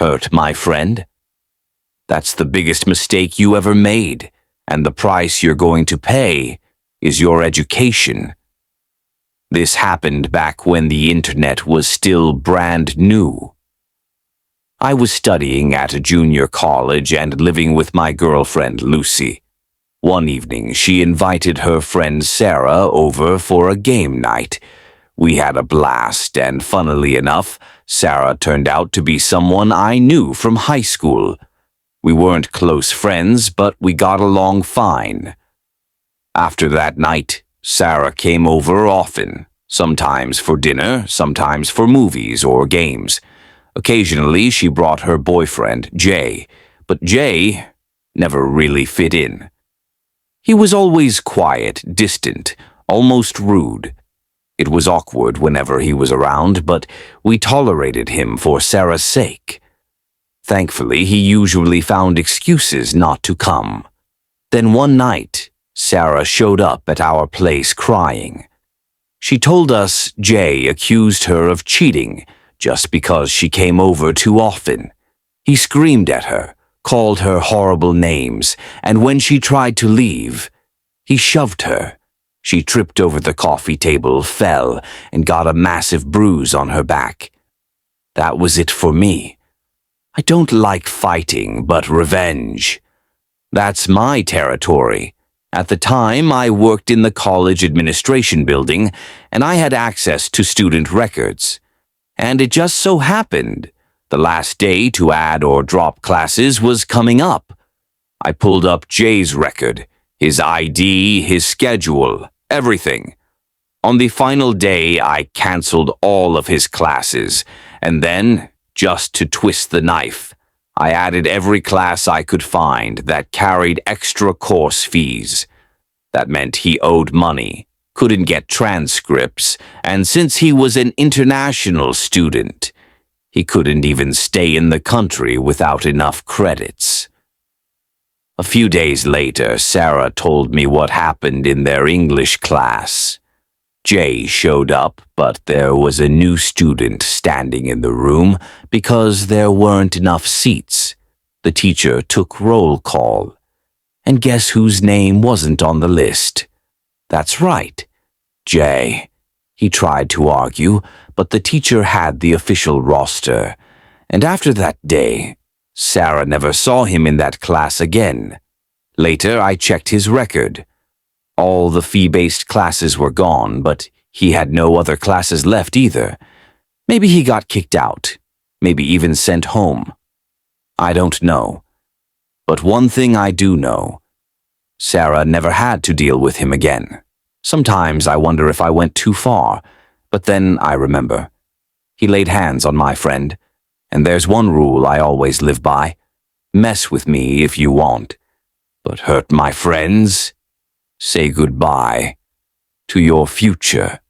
Hurt my friend? That's the biggest mistake you ever made, and the price you're going to pay is your education. This happened back when the internet was still brand new. I was studying at a junior college and living with my girlfriend Lucy. One evening, she invited her friend Sarah over for a game night. We had a blast, and funnily enough, Sarah turned out to be someone I knew from high school. We weren't close friends, but we got along fine. After that night, Sarah came over often, sometimes for dinner, sometimes for movies or games. Occasionally, she brought her boyfriend, Jay, but Jay never really fit in. He was always quiet, distant, almost rude. It was awkward whenever he was around, but we tolerated him for Sarah's sake. Thankfully, he usually found excuses not to come. Then one night, Sarah showed up at our place crying. She told us Jay accused her of cheating just because she came over too often. He screamed at her, called her horrible names, and when she tried to leave, he shoved her. She tripped over the coffee table, fell, and got a massive bruise on her back. That was it for me. I don't like fighting, but revenge. That's my territory. At the time, I worked in the college administration building, and I had access to student records. And it just so happened the last day to add or drop classes was coming up. I pulled up Jay's record, his ID, his schedule, everything. On the final day, I canceled all of his classes, and then, just to twist the knife, I added every class I could find that carried extra course fees. That meant he owed money, couldn't get transcripts, and since he was an international student, he couldn't even stay in the country without enough credits. A few days later, Sarah told me what happened in their English class. Jay showed up, but there was a new student standing in the room because there weren't enough seats. The teacher took roll call. And guess whose name wasn't on the list? That's right, Jay. He tried to argue, but the teacher had the official roster. And after that day, Sarah never saw him in that class again. Later, I checked his record. All the fee-based classes were gone, but he had no other classes left either. Maybe he got kicked out, maybe even sent home. I don't know. But one thing I do know, Sarah never had to deal with him again. Sometimes I wonder if I went too far, but then I remember. He laid hands on my friend, and there's one rule I always live by. Mess with me if you want, but hurt my friends? Say goodbye to your future.